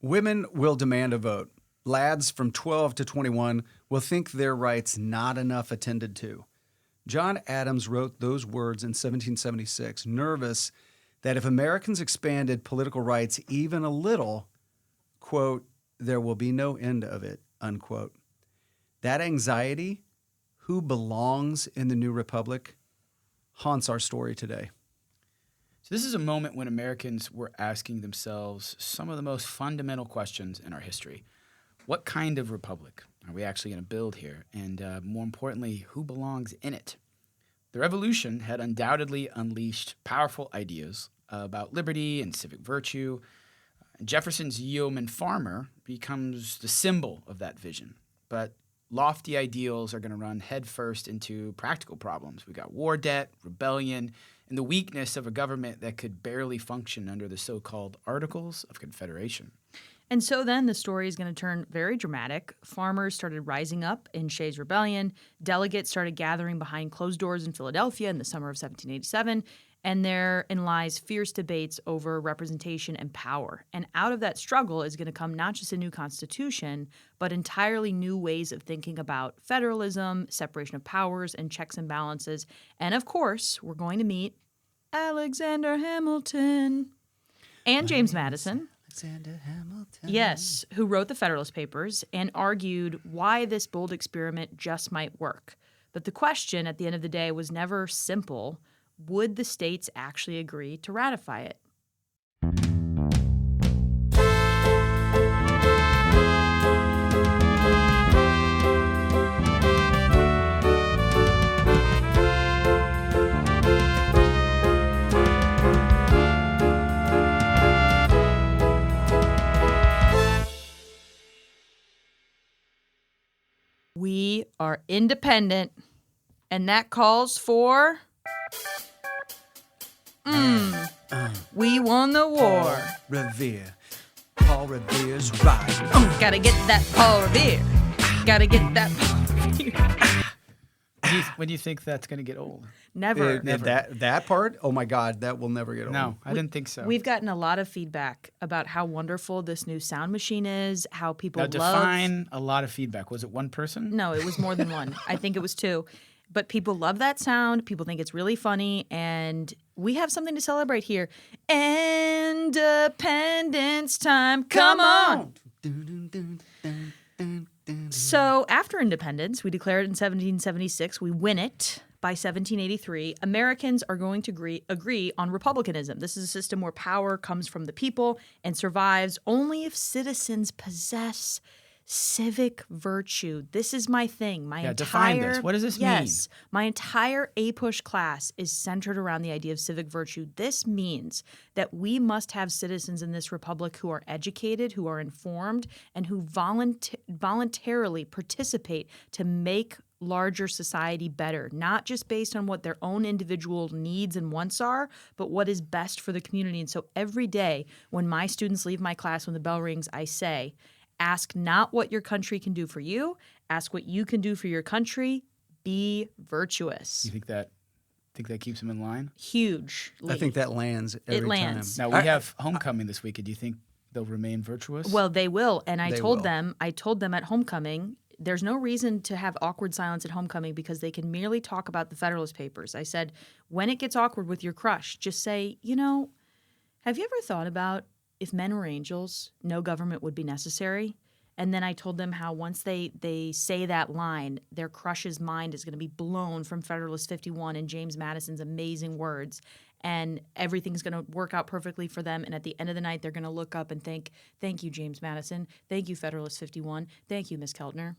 Women will demand a vote. Lads from 12 to 21 will think their rights not enough attended to. John Adams wrote those words in 1776, nervous that if Americans expanded political rights even a little, quote, there will be no end of it, unquote. That anxiety, who belongs in the new republic, haunts our story today. So this is a moment when Americans were asking themselves some of the most fundamental questions in our history. What kind of republic are we actually going to build here? And more importantly, who belongs in it? The revolution had undoubtedly unleashed powerful ideas about liberty and civic virtue. Jefferson's yeoman farmer becomes the symbol of that vision. But lofty ideals are going to run headfirst into practical problems. We got war debt, rebellion, and the weakness of a government that could barely function under the so-called Articles of Confederation. And so then the story is going to turn very dramatic. Farmers started rising up in Shays Rebellion. Delegates started gathering behind closed doors in Philadelphia in the summer of 1787. And therein lies fierce debates over representation and power. And out of that struggle is going to come not just a new constitution, but entirely new ways of thinking about federalism, separation of powers, and checks and balances. And of course, we're going to meet Alexander Hamilton and James Madison. Alexander Hamilton. Yes, who wrote the Federalist Papers and argued why this bold experiment just might work. But the question at the end of the day was never simple. Would the states actually agree to ratify it? We are independent, and that calls for... we won the war. Revere. Paul Revere's right. Gotta get that Paul Revere. Gotta get that Paul Revere. When do you think that's going to get old? Never. That part? Oh my God, that will never get old. No, I didn't think so. We've gotten a lot of feedback about how wonderful this new sound machine is, how people Now love... define a lot of feedback. Was it one person? No, it was more than one. I think it was two. But people love that sound. People think it's really funny. And we have something to celebrate here. Independence time. Come on. So after independence, we declared in 1776. We win it. By 1783, Americans are going to agree on republicanism. This is a system where power comes from the people and survives only if citizens possess civic virtue. This is my thing. Define this. What does this mean? Yes. My entire APUSH class is centered around the idea of civic virtue. This means that we must have citizens in this republic who are educated, who are informed, and who voluntarily participate to make larger society better, not just based on what their own individual needs and wants are, but what is best for the community. And so every day when my students leave my class, when the bell rings, I say, ask not what your country can do for you, ask what you can do for your country. Be virtuous. You think that keeps them in line? Huge. I think that lands every time. Now, we have homecoming this weekend. Do you think they'll remain virtuous? Well, they will. And I told will. them at homecoming, there's no reason to have awkward silence at homecoming because they can merely talk about the Federalist Papers. I said, when it gets awkward with your crush, just say, have you ever thought about if men were angels, no government would be necessary? And then I told them how once they say that line, their crush's mind is going to be blown from Federalist 51 and James Madison's amazing words. And everything's going to work out perfectly for them. And at the end of the night, they're going to look up and think, thank you, James Madison. Thank you, Federalist 51. Thank you, Miss Keltner.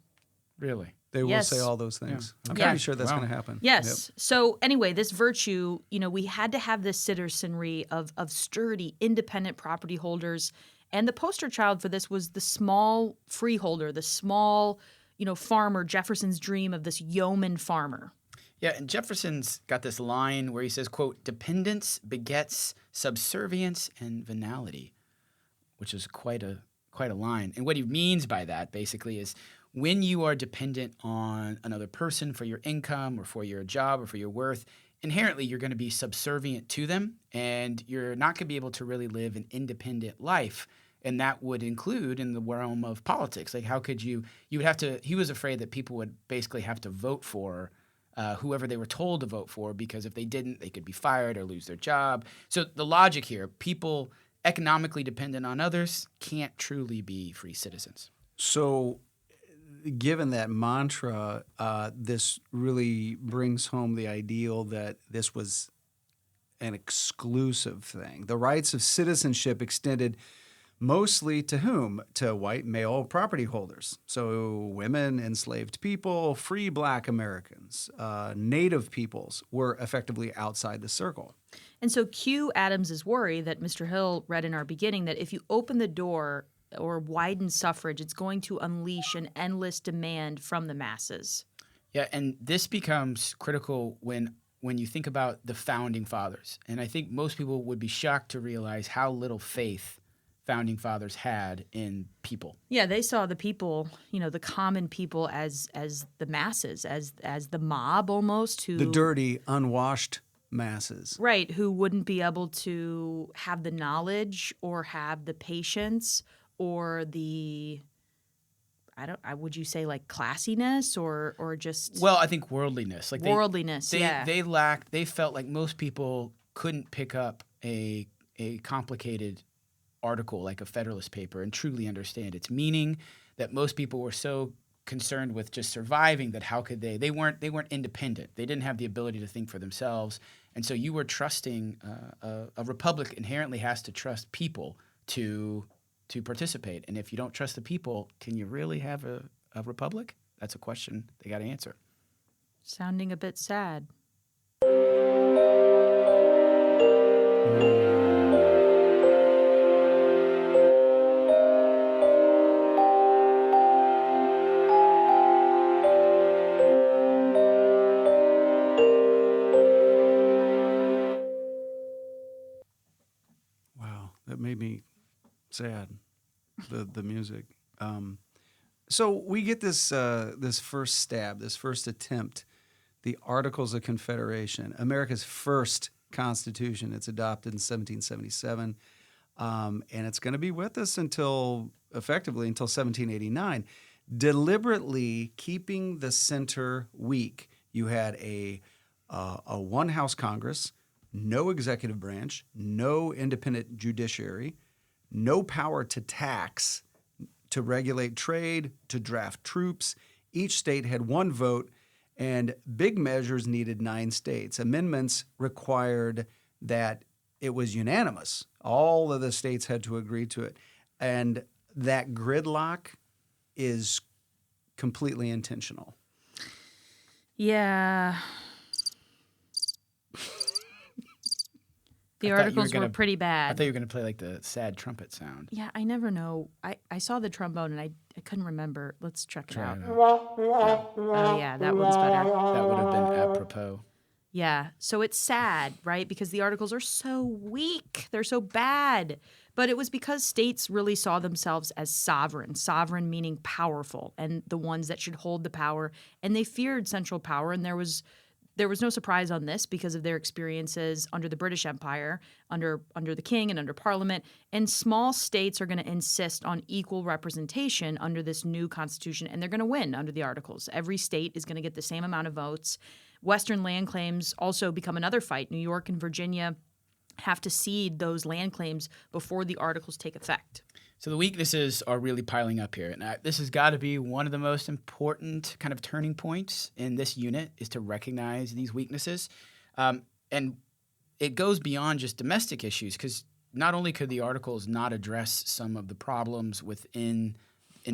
Really? They Yes. will say all those things. Yeah. I'm Yeah. pretty sure that's Wow. going to happen. Yes. So anyway, this virtue, we had to have this citizenry of sturdy, independent property holders. And the poster child for this was the small freeholder, the small, farmer, Jefferson's dream of this yeoman farmer. Yeah, and Jefferson's got this line where he says, quote, dependence begets subservience and venality, which is quite a line. And what he means by that basically is when you are dependent on another person for your income or for your job or for your worth, inherently you're going to be subservient to them and you're not going to be able to really live an independent life And that would include in the realm of politics. Like, how could you would have to, he was afraid that people would basically have to vote for whoever they were told to vote for, because if they didn't, they could be fired or lose their job. So the logic here, people economically dependent on others can't truly be free citizens. So given that mantra, this really brings home the ideal that this was an exclusive thing. The rights of citizenship extended mostly to whom? To white male property holders. So women, enslaved people, free black Americans, native peoples were effectively outside the circle. And so cue Adams's worry that Mr. Hill read in our beginning, that if you open the door or widen suffrage, it's going to unleash an endless demand from the masses. Yeah, and this becomes critical when you think about the founding fathers. And I think most people would be shocked to realize how little faith founding fathers had in people. Yeah, they saw the people, the common people as the masses, as the mob almost, who The dirty, unwashed masses. right, who wouldn't be able to have the knowledge or have the patience or the would you say like classiness or just Well, I think worldliness. Like worldliness, they felt like most people couldn't pick up a complicated article like a Federalist paper and truly understand its meaning, that most people were so concerned with just surviving that how could they weren't independent. They didn't have the ability to think for themselves. And so you were trusting a republic inherently has to trust people to participate. And if you don't trust the people, can you really have a republic? That's a question they got to answer. Sounding a bit sad. Wow, that made me sad. The music. So we get this first stab, this first attempt, the Articles of Confederation, America's first constitution. It's adopted in 1777, and it's going to be with us effectively until 1789. Deliberately keeping the center weak. You had a one-house Congress, no executive branch, no independent judiciary, no power to tax, to regulate trade, to draft troops. Each state had one vote, and big measures needed 9 states. Amendments required that it was unanimous. All of the states had to agree to it. And that gridlock is completely intentional. Yeah. The articles were pretty bad. I thought you were going to play like the sad trumpet sound. Yeah, I never know. I saw the trombone and I couldn't remember. Let's check it out. Oh, yeah, that one's better. That would have been apropos. Yeah, so it's sad, right? Because the articles are so weak. They're so bad. But it was because states really saw themselves as sovereign meaning powerful, and the ones that should hold the power. And they feared central power, and there was no surprise on this because of their experiences under the British Empire, under the king and under Parliament. And small states are going to insist on equal representation under this new constitution, and they're going to win under the Articles. Every state is going to get the same amount of votes. Western land claims also become another fight. New York and Virginia have to cede those land claims before the Articles take effect. So the weaknesses are really piling up here. And this has got to be one of the most important kind of turning points in this unit, is to recognize these weaknesses. And it goes beyond just domestic issues, because not only could the Articles not address some of the problems in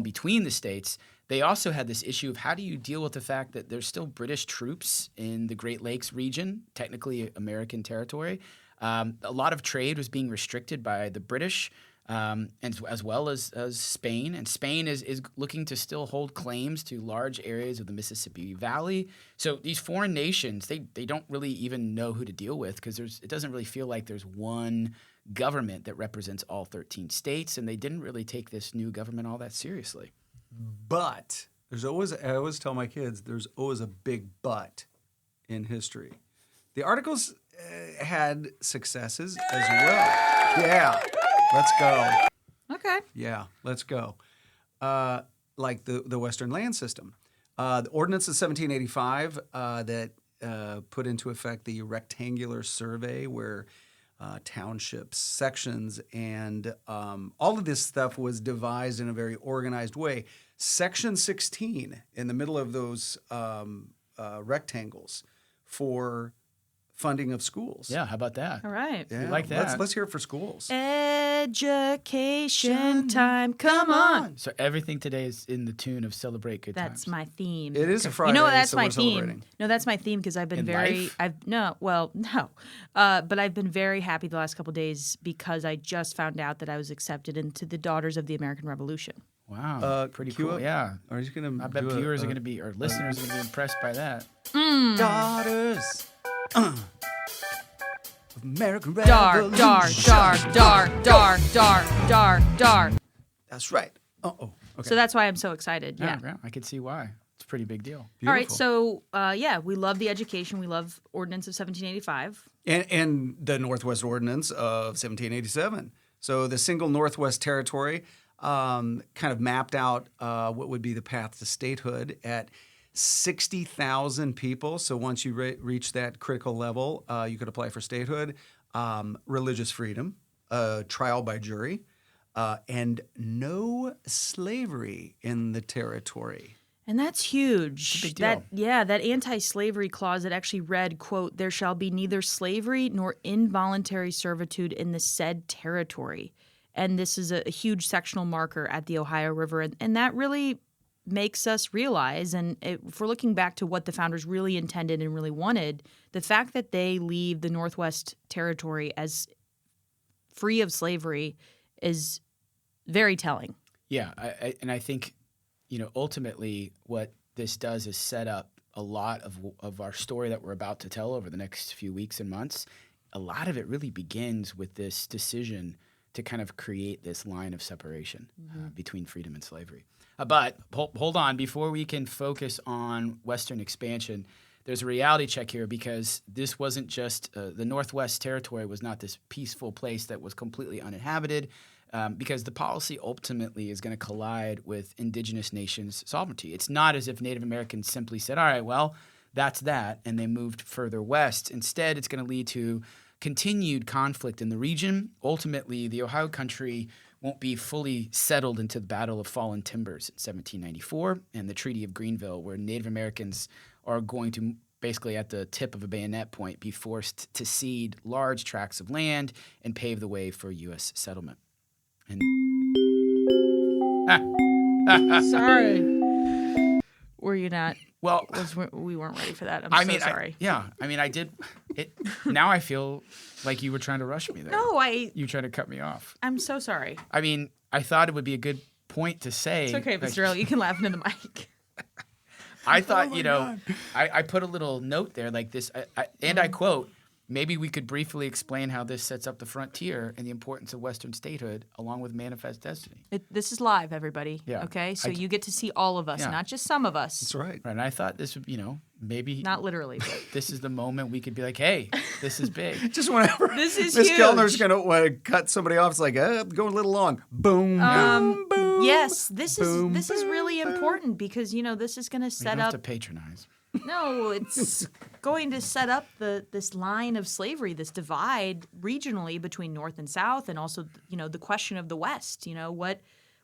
between the states, they also had this issue of how do you deal with the fact that there's still British troops in the Great Lakes region, technically American territory. A lot of trade was being restricted by the British, and as well as Spain. And Spain is looking to still hold claims to large areas of the Mississippi Valley. So these foreign nations, they don't really even know who to deal with, because it doesn't really feel like there's one government that represents all 13 states, and they didn't really take this new government all that seriously. But I always tell my kids, there's always a big but in history. The Articles had successes as well. Yeah, let's go. Okay. Yeah, let's go. Like the Western land system. The Ordinance of 1785 that put into effect the rectangular survey where townships, sections, and all of this stuff was devised in a very organized way. Section 16 in the middle of those rectangles for funding of schools. Yeah, how about that? All right. Yeah, We like that. Let's hear it for schools. Education time. Come on. So everything today is in the tune of celebrate good That's times. my theme. It is a Friday, You know what? That's so my we're theme. celebrating. No, that's my theme because I've been In very. life? But I've been very happy the last couple of days because I just found out that I was accepted into the Daughters of the American Revolution. Wow, pretty cue cool. up. Yeah, Are you gonna? I bet do viewers are going to be, or listeners are going to be impressed by that. Daughters of American Dar, Revolution. dar, dar, dar, dar, dar, dar, dar. That's right. Okay. So that's why I'm so excited. Yeah. Yeah, I could see why. It's a pretty big deal. All right. Beautiful. So we love the education. We love Ordinance of 1785. And the Northwest Ordinance of 1787. So the single Northwest Territory kind of mapped out what would be the path to statehood at 60,000 people. So once you reach that critical level, you could apply for statehood, religious freedom, trial by jury, and no slavery in the territory. And that's huge. It's a big deal. That anti-slavery clause that actually read, quote, "There shall be neither slavery nor involuntary servitude in the said territory." And this is a huge sectional marker at the Ohio River. And that really makes us realize, and if we're looking back to what the founders really intended and really wanted, the fact that they leave the Northwest Territory as free of slavery is very telling. Yeah, I think, ultimately what this does is set up a lot of our story that we're about to tell over the next few weeks and months. A lot of it really begins with this decision to kind of create this line of separation between freedom and slavery. But hold on, before we can focus on Western expansion, there's a reality check here because this wasn't just the Northwest Territory was not this peaceful place that was completely uninhabited. Because the policy ultimately is going to collide with indigenous nations' sovereignty. It's not as if Native Americans simply said, all right, well, that's that, and they moved further west. Instead, it's going to lead to continued conflict in the region. Ultimately, the Ohio country won't be fully settled into the Battle of Fallen Timbers in 1794 and the Treaty of Greenville, where Native Americans are going to basically at the tip of a bayonet point be forced to cede large tracts of land and pave the way for U.S. settlement. And Sorry. Were you not? well, We weren't ready for that. I'm so mean, sorry. I did it. Now I feel like you were trying to rush me there. No, You tried to cut me off. I'm so sorry. I mean, I thought it would be a good point to say. It's okay, like, Mr. Earl. You can laugh into the mic. I thought, I put a little note there like this, I quote, maybe we could briefly explain how this sets up the frontier and the importance of Western statehood along with manifest destiny. This is live, everybody. Yeah. Okay? So you get to see all of us, Yeah. not just some of us. That's right. Right, and I thought this would, maybe Not literally, but this is the moment we could be like, hey, this is big. Just whenever This is Miss huge. Kellner's going to cut somebody off, it's like, going a little long. Boom, boom, boom. yes, this boom, is boom, really boom. important because this is going to You set don't have up. to patronize. No, it's going to set up this line of slavery, this divide regionally between North and South, and also the question of the West.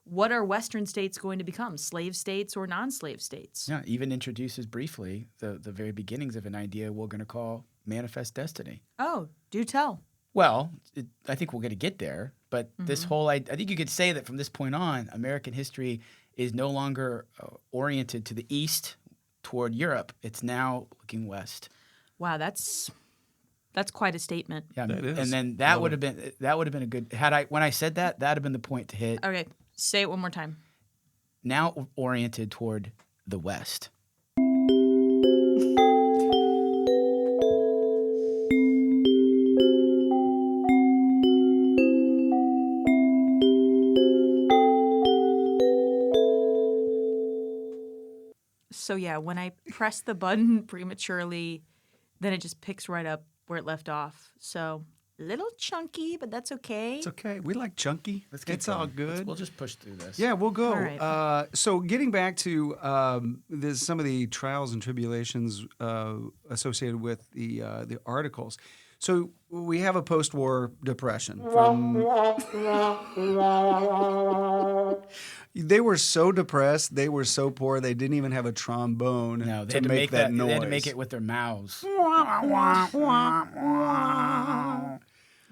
What are Western states going to become? Slave states or non-slave states? Yeah, even introduces briefly the very beginnings of an idea we're going to call manifest destiny. Oh, do tell. Well, I think we're going to get there, but this whole I think you could say that from this point on, American history is no longer oriented to the east toward Europe. It's now looking west. Wow, that's quite a statement. Yeah, That is. and then that would have been a good when I said that'd have been the point to hit. Okay, say it one more time. Now oriented toward the west. So yeah, when I press the button prematurely, then it just picks right up where it left off. So Little chunky, but that's okay. It's okay. We like chunky. Let's keep It's all going. good. We'll just push through this. Yeah, we'll go. All right. So getting back to some of the trials and tribulations associated with the Articles. So we have a post-war depression. They were so depressed. They were so poor. They didn't even have a trombone No, they to had to make that noise. They had to make it with their mouths.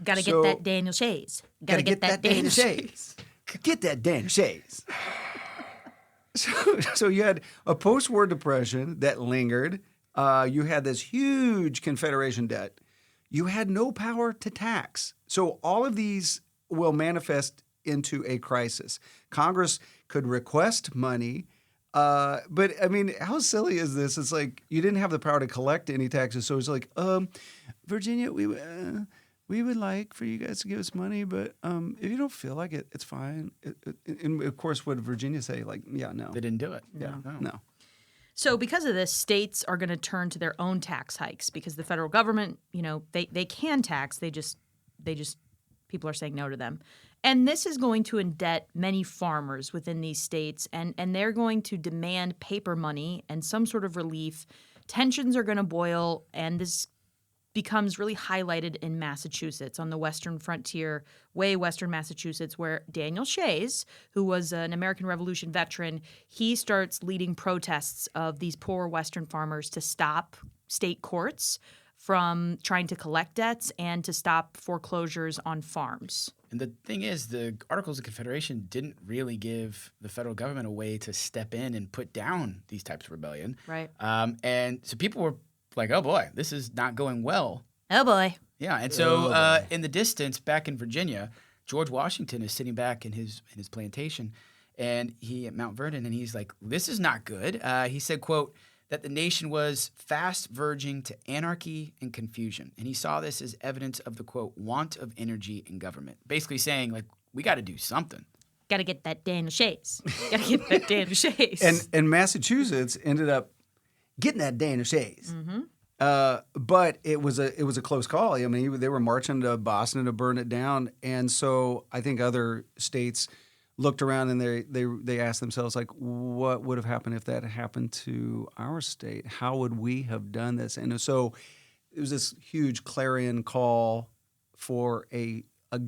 Got to So- get that Daniel Shays. Got to Gotta get that Daniel Shays. Get that Daniel Shays. So you had a post-war depression that lingered. You had this huge Confederation debt. You had no power to tax. So all of these will manifest into a crisis. Congress could request money, but I mean, how silly is this? It's like you didn't have the power to collect any taxes. So it's like, Virginia, we would like for you guys to give us money, but if you don't feel like it, it's fine. And of course, what did Virginia say? Like, yeah, no. They didn't do it. Yeah, no. So because of this, states are going to turn to their own tax hikes because the federal government, they can tax. They just people are saying no to them. And this is going to indebt many farmers within these states, and they're going to demand paper money and some sort of relief. Tensions are going to boil, and this becomes really highlighted in Massachusetts on the western frontier, way western Massachusetts, where Daniel Shays, who was an American Revolution veteran, he starts leading protests of these poor western farmers to stop state courts from trying to collect debts and to stop foreclosures on farms. And the thing is, the Articles of Confederation didn't really give the federal government a way to step in and put down these types of rebellion. Right. And so people were like, oh boy, this is not going well. Oh, boy. Yeah. And so in the distance, back in Virginia, George Washington is sitting back in his plantation and he at Mount Vernon, and he's like, this is not good. He said, quote, that the nation was fast verging to anarchy and confusion. And he saw this as evidence of the, quote, want of energy in government. Basically saying, like, we got to do something. Got to get that Daniel Shays. Got to get that Daniel Shays. And Massachusetts ended up getting that Daniel Shays. But it was a close call. I mean, they were marching to Boston to burn it down. And so I think other states looked around and they asked themselves, like, what would have happened if that happened to our state? How would we have done this? And so it was this huge clarion call for a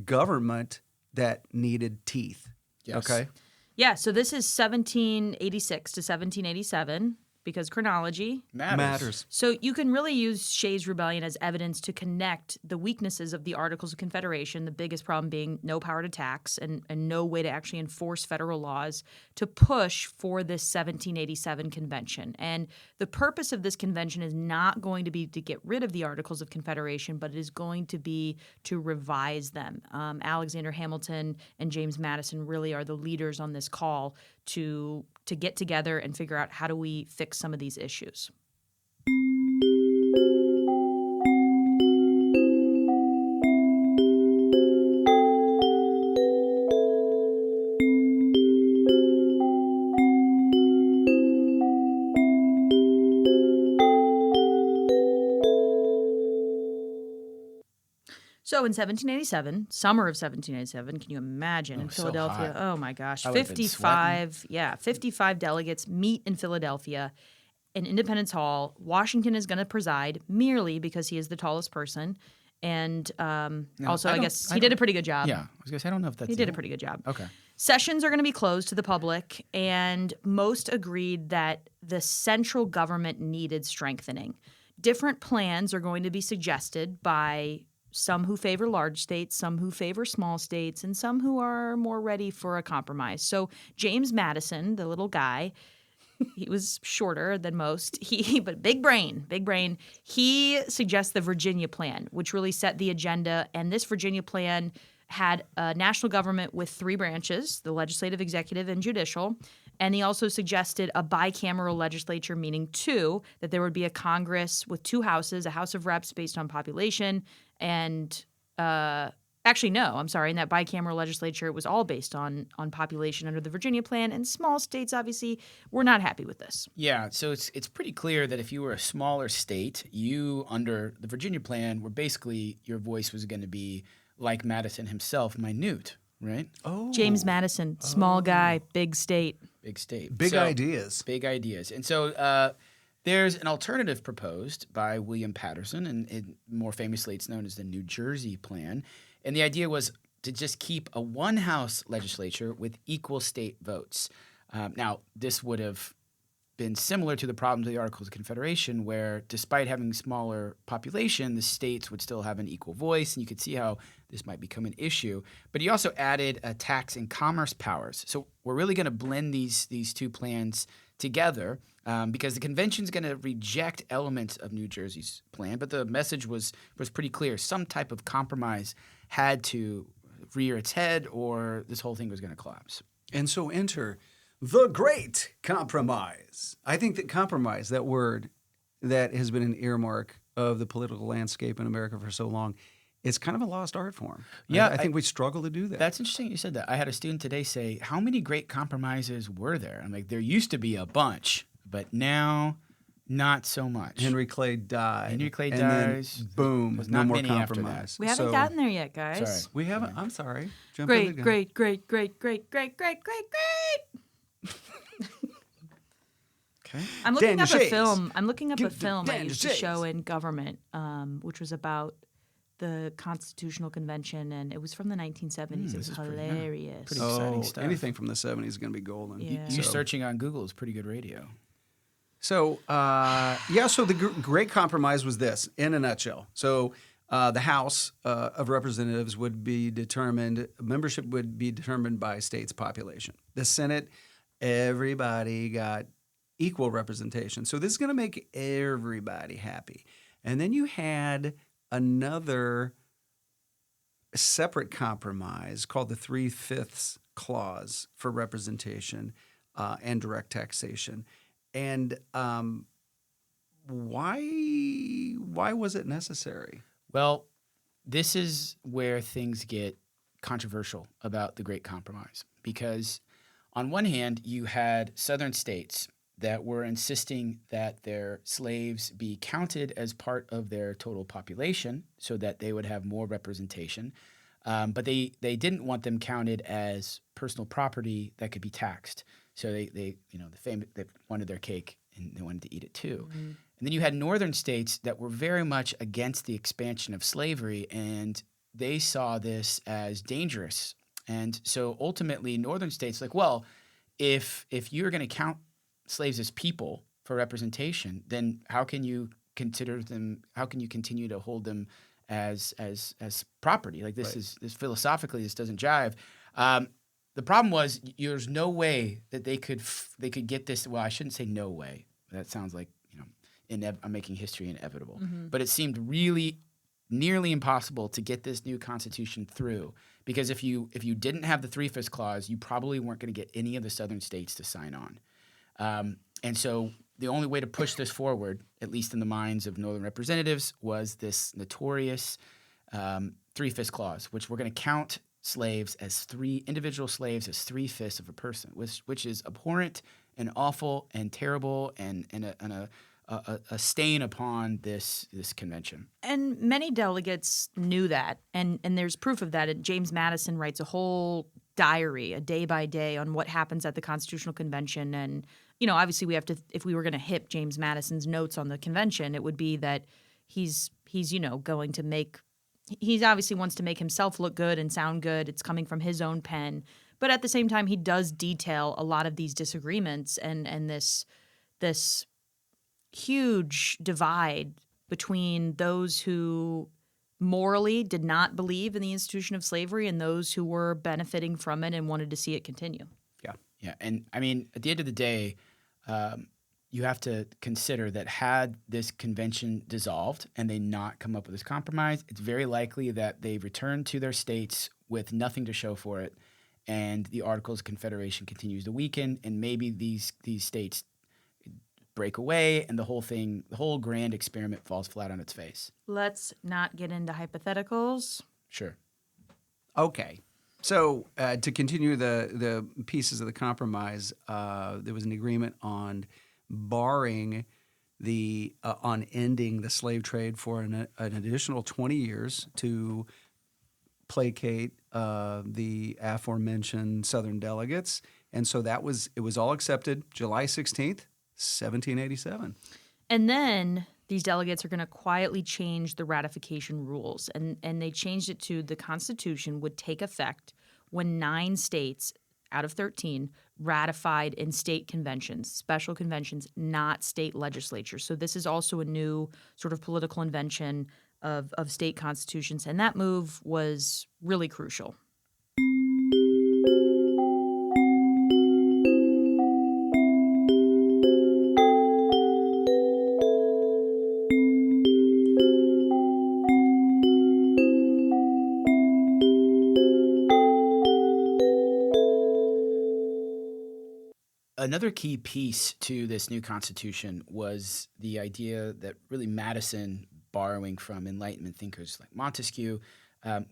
government that needed teeth. Yes. Okay. Yeah, so this is 1786 to 1787 because chronology Matters. So you can really use Shays Rebellion as evidence to connect the weaknesses of the Articles of Confederation, the biggest problem being no power to tax and no way to actually enforce federal laws, to push for this 1787 convention. And the purpose of this convention is not going to be to get rid of the Articles of Confederation, but it is going to be to revise them. Alexander Hamilton and James Madison really are the leaders on this call to get together and figure out how do we fix some of these issues. So in 1787, summer of 1787, can you imagine in so Philadelphia? hot. Oh my gosh, I would've been 55 delegates meet in Philadelphia in Independence Hall. Washington is going to preside merely because he is the tallest person. And also, I guess he did a pretty good job. Yeah. I was going to say, I don't know if that's He did a pretty good job. Okay. Sessions are going to be closed to the public, and most agreed that the central government needed strengthening. Different plans are going to be suggested by some who favor large states, some who favor small states, and some who are more ready for a compromise. So James Madison, the little guy, he was shorter than most, but big brain. He suggests the Virginia Plan, which really set the agenda. And this Virginia Plan had a national government with three branches, the legislative, executive, and judicial. And he also suggested a bicameral legislature, meaning two, that there would be a Congress with two houses, a House of Reps based on population and Actually, no, I'm sorry. In that bicameral legislature, it was all based on population under the Virginia plan, and small states obviously were not happy with this. Yeah, so it's pretty clear that if you were a smaller state, you under the Virginia plan were basically your voice was going to be like Madison himself, minute, right? Oh, James Madison, small guy, big state. Big state, big ideas. big ideas, and so there's an alternative proposed by William Patterson, and more famously, it's known as the New Jersey Plan. And the idea was to just keep a one-house legislature with equal state votes. Now, this would have been similar to the problems of the Articles of Confederation, where despite having smaller population, the states would still have an equal voice, and you could see how this might become an issue. But he also added tax and commerce powers. So we're really going to blend these two plans together because the convention is going to reject elements of New Jersey's plan, but the message was pretty clear. Some type of compromise had to rear its head or this whole thing was going to collapse. And so enter the Great Compromise. I think that compromise, that word that has been an earmark of the political landscape in America for so long, it's kind of a lost art form. Yeah, I think we struggle to do that. That's interesting you said that. I had a student today say, how many great compromises were there? I'm like, there used to be a bunch, but now not so much. Henry Clay died. Henry Clay and dies. Then, boom, There's no not more many after that. compromise. We haven't So, gotten there yet, guys. Sorry. We haven't. I'm sorry. Jump in Great, again. great, great, great, great, great, great, great, great. Okay. I'm looking up a Shays. film. I'm looking up a Give the film I Dan used to Shays. show in government, which was about the Constitutional Convention, and it was from the 1970s. It this was is pretty- yeah, hilarious. pretty- Oh, exciting stuff. anything from the 70s is going to be golden. Yeah. You So- searching on Google is pretty good radio. So, so the Great Compromise was this, in a nutshell. So, the House of Representatives would be determined, membership would be determined by state's population. The Senate, everybody got equal representation. So, this is going to make everybody happy. And then you had another separate compromise called the 3/5 clause for representation and direct taxation. And why was it necessary? Well, this is where things get controversial about the Great Compromise because on one hand, you had southern states that were insisting that their slaves be counted as part of their total population so that they would have more representation. But they didn't want them counted as personal property that could be taxed. So they wanted their cake and they wanted to eat it too. Mm-hmm. And then you had northern states that were very much against the expansion of slavery, and they saw this as dangerous. And so ultimately, northern states like, well, if you're going to count slaves as people for representation, then how can you consider them? How can you continue to hold them as property? Like this is philosophically, this doesn't jive. The problem was there's no way that they could get this. Well, I shouldn't say no way. That sounds like I'm making history inevitable. Mm-hmm. But it seemed really nearly impossible to get this new constitution through because if you didn't have the 3/5 clause, you probably weren't going to get any of the southern states to sign on. And so the only way to push this forward, at least in the minds of northern representatives, was this notorious 3/5 clause, which we're going to count slaves as individual slaves as 3/5 of a person, which is abhorrent and awful and terrible and a stain upon this convention. And many delegates knew that, and there's proof of that. James Madison writes a whole diary, a day by day, on what happens at the Constitutional Convention. And obviously, we have to, if we were going to hit James Madison's notes on the convention, it would be that he's going to make. He obviously wants to make himself look good and sound good. It's coming from his own pen. But at the same time, he does detail a lot of these disagreements and this huge divide between those who morally did not believe in the institution of slavery and those who were benefiting from it and wanted to see it continue. Yeah. And I mean, at the end of the day, you have to consider that had this convention dissolved and they not come up with this compromise, it's very likely that they return to their states with nothing to show for it, and the Articles of Confederation continues to weaken, and maybe these states break away, and the whole grand experiment falls flat on its face. Let's not get into hypotheticals. Sure. Okay. So to continue the pieces of the compromise, there was an agreement on barring on ending the slave trade for an additional 20 years to placate the aforementioned Southern delegates. And so it was all accepted July 16th, 1787. And then these delegates are going to quietly change the ratification rules. And they changed it to the Constitution would take effect when 9 states out of 13 ratified in state conventions, special conventions, not state legislatures. So this is also a new sort of political invention of state constitutions. And that move was really crucial. Another key piece to this new Constitution was the idea that really Madison, borrowing from Enlightenment thinkers like Montesquieu,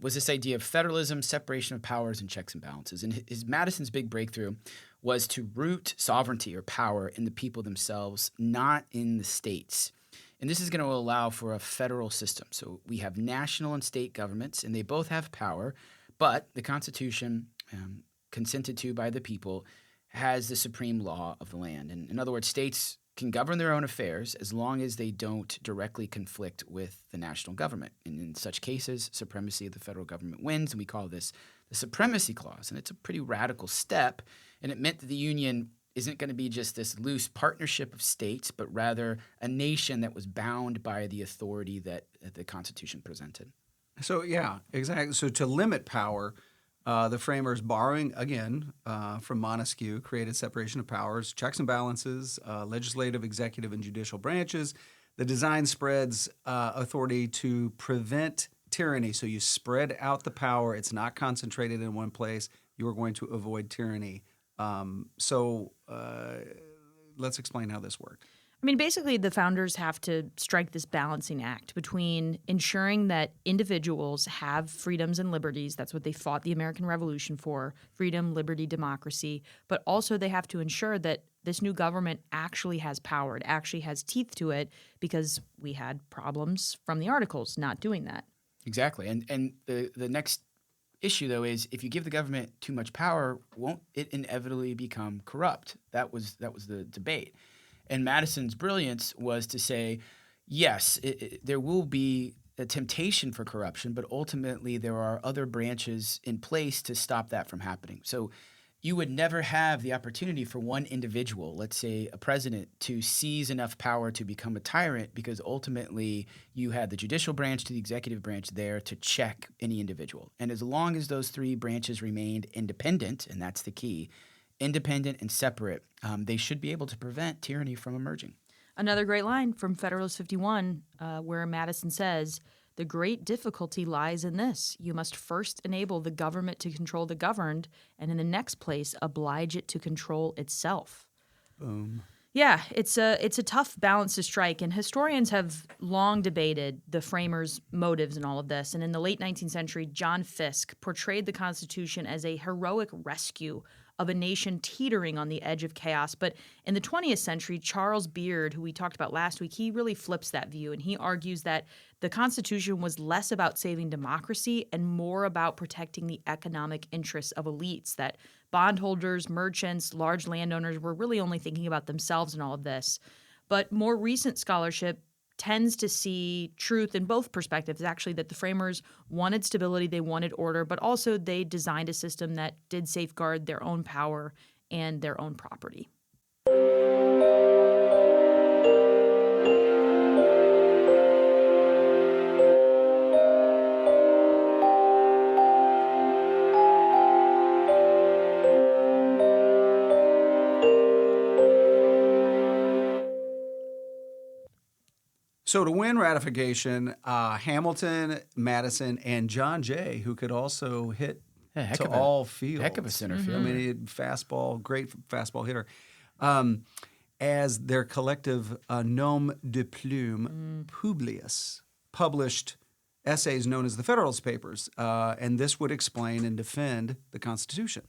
was this idea of federalism, separation of powers, and checks and balances. And Madison's big breakthrough was to root sovereignty or power in the people themselves, not in the states. And this is going to allow for a federal system. So we have national and state governments, and they both have power, but the Constitution, consented to by the people, has the supreme law of the land. And in other words, states can govern their own affairs as long as they don't directly conflict with the national government. And in such cases, supremacy of the federal government wins, and we call this the Supremacy Clause. And it's a pretty radical step, and it meant that the Union isn't going to be just this loose partnership of states, but rather a nation that was bound by the authority that the Constitution presented. So, yeah, exactly. So to limit power, the framers, borrowing again from Montesquieu, created separation of powers, checks and balances, legislative, executive, and judicial branches. The design spreads authority to prevent tyranny. So you spread out the power. It's not concentrated in one place. You are going to avoid tyranny. So let's explain how this worked. I mean, basically, the founders have to strike this balancing act between ensuring that individuals have freedoms and liberties. That's what they fought the American Revolution for: freedom, liberty, democracy. But also they have to ensure that this new government actually has power. It actually has teeth to it, because we had problems from the Articles not doing that. Exactly. And the next issue, though, is if you give the government too much power, won't it inevitably become corrupt? That was the debate. And Madison's brilliance was to say, yes, there will be a temptation for corruption, but ultimately there are other branches in place to stop that from happening. So you would never have the opportunity for one individual, let's say a president, to seize enough power to become a tyrant, because ultimately you had the judicial branch to the executive branch there to check any individual. And as long as those 3 branches remained independent, and that's the key, independent and separate, they should be able to prevent tyranny from emerging. Another great line from Federalist 51, where Madison says, "The great difficulty lies in this. You must first enable the government to control the governed, and in the next place, oblige it to control itself." Boom. Yeah, it's a tough balance to strike, and historians have long debated the framers' motives in all of this. And in the late 19th century, John Fiske portrayed the Constitution as a heroic rescue of a nation teetering on the edge of chaos. But in the 20th century, Charles Beard, who we talked about last week, he really flips that view, and he argues that the Constitution was less about saving democracy and more about protecting the economic interests of elites, that bondholders, merchants, large landowners were really only thinking about themselves in all of this. But more recent scholarship tends to see truth in both perspectives, actually, that the framers wanted stability, they wanted order, but also they designed a system that did safeguard their own power and their own property. So to win ratification, Hamilton, Madison, and John Jay, who could also hit to all fields. Heck of a center field. I mean, he had fastball, great fastball hitter. As their collective nom de plume, Publius, published essays known as the Federalist Papers, and this would explain and defend the Constitution.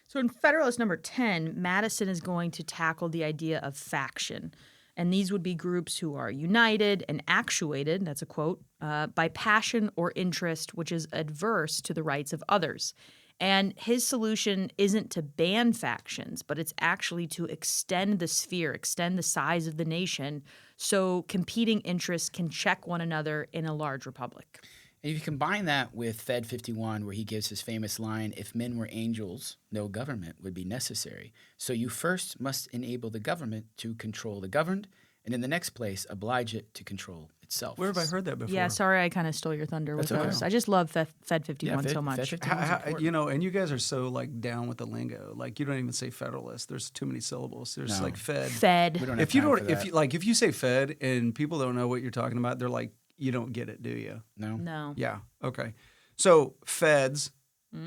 So in Federalist number 10, Madison is going to tackle the idea of faction. And these would be groups who are united and actuated, that's a quote, by passion or interest which is adverse to the rights of others. And his solution isn't to ban factions, but it's actually to extend the sphere, extend the size of the nation so competing interests can check one another in a large republic. And if you combine that with Fed 51, where he gives his famous line, "If men were angels, no government would be necessary. So you first must enable the government to control the governed, and in the next place, oblige it to control itself." Where have I heard that before? Yeah, sorry, I kind of stole your thunder with That's okay. those. I just love Fed 51 so much. Fed 51 's important. And you guys are so like down with the lingo. Like you don't even say Federalist. There's too many syllables. There's No. like Fed. Fed. We don't have If you time don't, for if that. you like, if you say Fed and people don't know what you're talking about, they're like, you don't get it, do you? No. No. Yeah. Okay. So Feds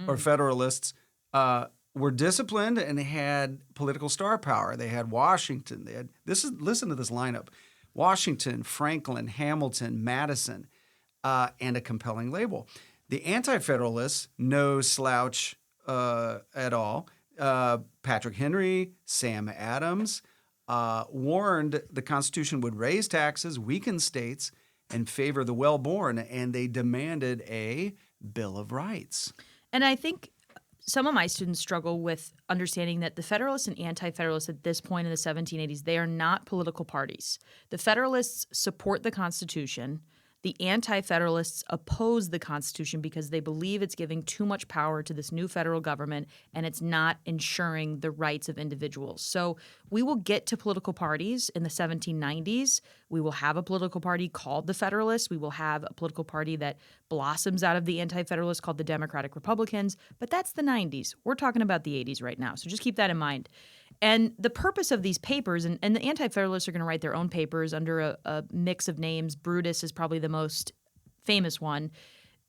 or Federalists were disciplined and they had political star power. They had Washington. They had listen to this lineup: Washington, Franklin, Hamilton, Madison, and a compelling label. The Anti-Federalists, no slouch at all. Patrick Henry, Sam Adams warned the Constitution would raise taxes, weaken states, and favor the well-born, and they demanded a Bill of Rights. And I think some of my students struggle with understanding that the Federalists and Anti-Federalists at this point in the 1780s, they are not political parties. The Federalists support the Constitution. The Anti-Federalists oppose the Constitution because they believe it's giving too much power to this new federal government and it's not ensuring the rights of individuals. So we will get to political parties in the 1790s. We will have a political party called the Federalists. We will have a political party that blossoms out of the Anti-Federalists called the Democratic Republicans. But that's the 90s. We're talking about the 80s right now. So just keep that in mind. And the purpose of these papers, and the Anti-Federalists are going to write their own papers under a mix of names. Brutus is probably the most famous one.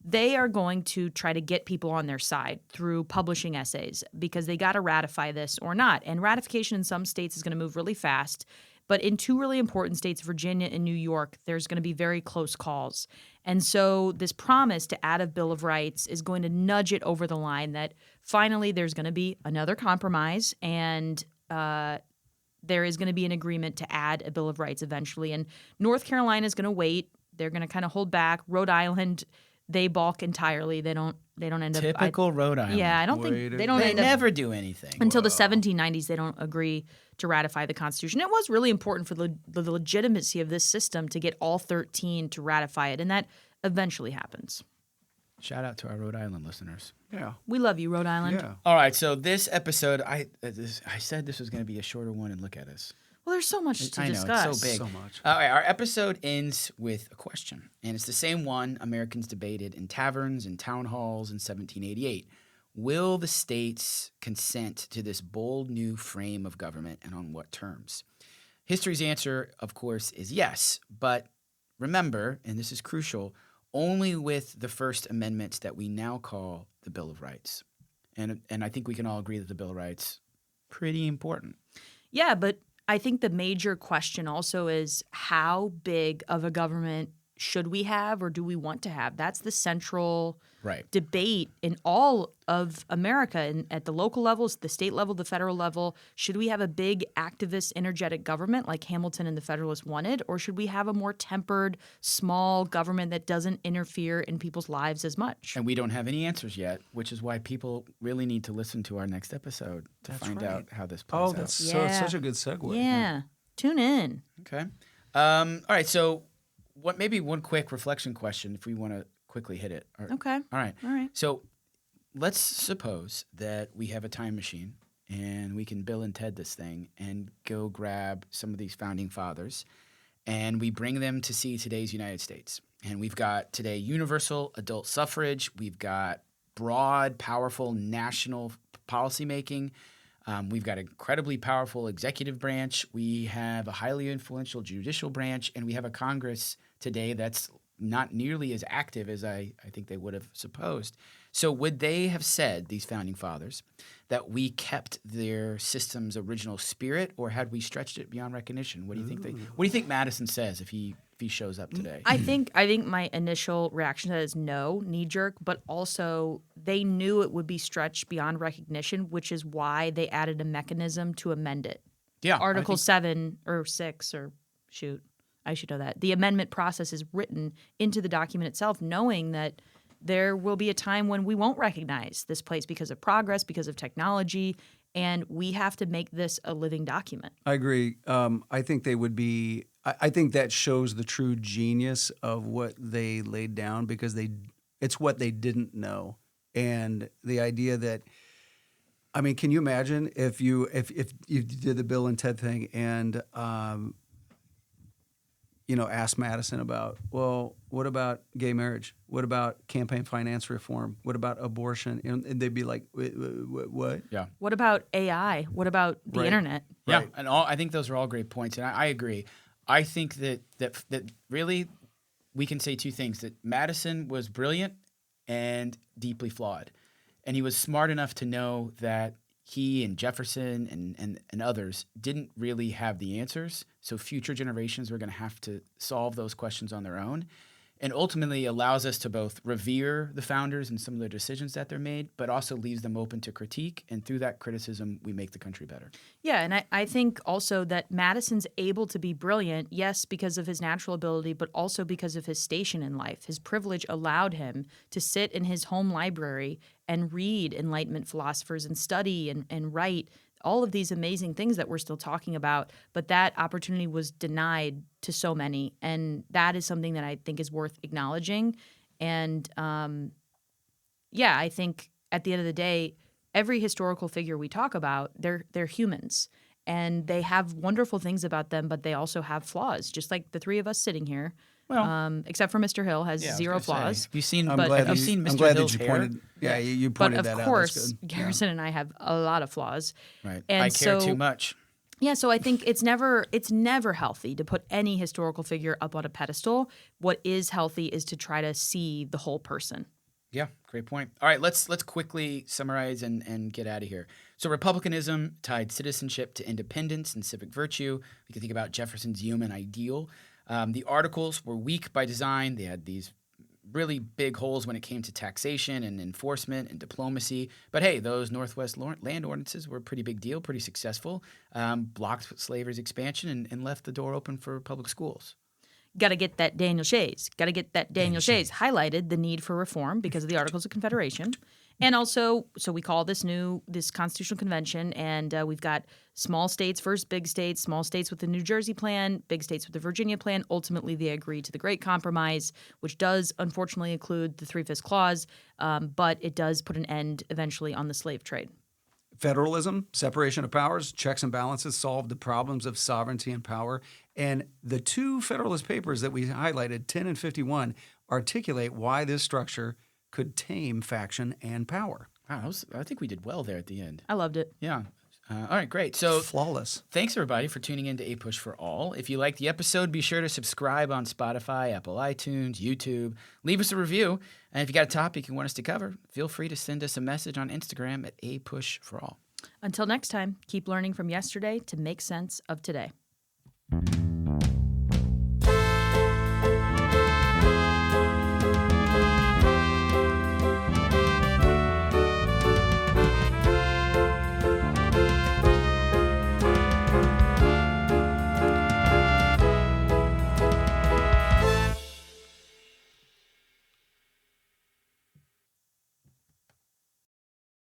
They are going to try to get people on their side through publishing essays because they got to ratify this or not. And ratification in some states is going to move really fast. But in two really important states, Virginia and New York, there's going to be very close calls. And so this promise to add a Bill of Rights is going to nudge it over the line that finally there's going to be another compromise and there is going to be an agreement to add a Bill of Rights eventually. And North Carolina is going to wait. They're going to kind of hold back. Rhode Island, they balk entirely. They don't end up. Typical Rhode Island. Yeah, I don't Wait think a they don't They end up never do anything. until the 1790s. They don't agree to ratify the Constitution. It was really important for the legitimacy of this system to get all 13 to ratify it, and that eventually happens. Shout out to our Rhode Island listeners. Yeah. We love you, Rhode Island. Yeah. All right, so this episode, I said this was going to be a shorter one, and look at us. Well, there's so much to I know, discuss. it's so big. So much. All right, our episode ends with a question, and it's the same one Americans debated in taverns and town halls in 1788. Will the states consent to this bold new frame of government, and on what terms? History's answer, of course, is yes, but remember, and this is crucial, only with the First Amendment that we now call the Bill of Rights. And I think we can all agree that the Bill of Rights pretty important. Yeah, but I think the major question also is how big of a government should we have or do we want to have? That's the central debate in all of America, and at the local levels, the state level, the federal level. Should we have a big, activist, energetic government like Hamilton and the Federalists wanted, or should we have a more tempered, small government that doesn't interfere in people's lives as much? And we don't have any answers yet, which is why people really need to listen to our next episode to find out how this plays Oh, out. that's Yeah. such a good segue. Yeah. Tune in. Okay. All right. So, maybe one quick reflection question, if we want to quickly hit it. Okay. All right. All right. So, let's suppose that we have a time machine and we can Bill and Ted this thing and go grab some of these founding fathers and we bring them to see today's United States. And we've got today universal adult suffrage. We've got broad, powerful national policymaking. We've got an incredibly powerful executive branch. We have a highly influential judicial branch, and we have a Congress today that's not nearly as active as I think they would have supposed. So would they have said, these founding fathers, that we kept their system's original spirit, or had we stretched it beyond recognition? What do you think? What do you think Madison says if he shows up today? I think my initial reaction to that is no, knee jerk, but also they knew it would be stretched beyond recognition, which is why they added a mechanism to amend it. Yeah, Article 7 or 6 or shoot, I should know that. The amendment process is written into the document itself, knowing that there will be a time when we won't recognize this place because of progress, because of technology, and we have to make this a living document. I agree. I think they would be. I think that shows the true genius of what they laid down, because it's what they didn't know, and the idea that. I mean, can you imagine if you did the Bill and Ted thing and asked Madison about, well, what about gay marriage? What about campaign finance reform? What about abortion? And they'd be like, what? Yeah. What about AI? What about the internet? Yeah, Right. and I think those are all great points, and I agree. I think that really we can say two things: that Madison was brilliant and deeply flawed, and he was smart enough to know that he and Jefferson and others didn't really have the answers, so future generations were going to have to solve those questions on their own, and ultimately allows us to both revere the founders and some of the decisions that they're made, but also leaves them open to critique, and through that criticism, we make the country better. Yeah, and I think also that Madison's able to be brilliant, yes, because of his natural ability, but also because of his station in life. His privilege allowed him to sit in his home library and read Enlightenment philosophers and study and write all of these amazing things that we're still talking about. But that opportunity was denied to so many, and that is something that I think is worth acknowledging. And I think at the end of the day, every historical figure we talk about, they're humans, and they have wonderful things about them, but they also have flaws, just like the three of us sitting here. Well, except for Mr. Hill has yeah, I was zero gonna say, flaws. have you seen? I'm glad Have you seen I'm Mr. glad Hill's that you hair? pointed. Yeah, you But pointed of that out. That's course, good. Garrison and I have a lot of flaws. Right. And I care so- too much. Yeah, so I think it's never healthy to put any historical figure up on a pedestal. What is healthy is to try to see the whole person. Yeah, great point. All right, let's quickly summarize and get out of here. So republicanism tied citizenship to independence and civic virtue. We can think about Jefferson's human ideal. The Articles were weak by design. They had these really big holes when it came to taxation and enforcement and diplomacy. But hey, those Northwest land ordinances were a pretty big deal, pretty successful, blocked slavery's expansion and left the door open for public schools. Got to get that Daniel Shays. Got to get that Daniel Shays. Highlighted the need for reform because of the Articles of Confederation. And also, so we call this Constitutional Convention, and we've got small states versus big states, small states with the New Jersey plan, big states with the Virginia plan. Ultimately, they agreed to the Great Compromise, which does unfortunately include the 3/5 clause, but it does put an end eventually on the slave trade. Federalism, separation of powers, checks and balances solved the problems of sovereignty and power. And the two Federalist Papers that we highlighted, 10 and 51, articulate why this structure could tame faction and power. Wow, I think we did well there at the end. I loved it. Yeah. All right, great. So Flawless. thanks, everybody, for tuning in to A Push for All. If you liked the episode, be sure to subscribe on Spotify, Apple iTunes, YouTube. Leave us a review. And if you got a topic you want us to cover, feel free to send us a message on Instagram at A Push for All. Until next time, keep learning from yesterday to make sense of today.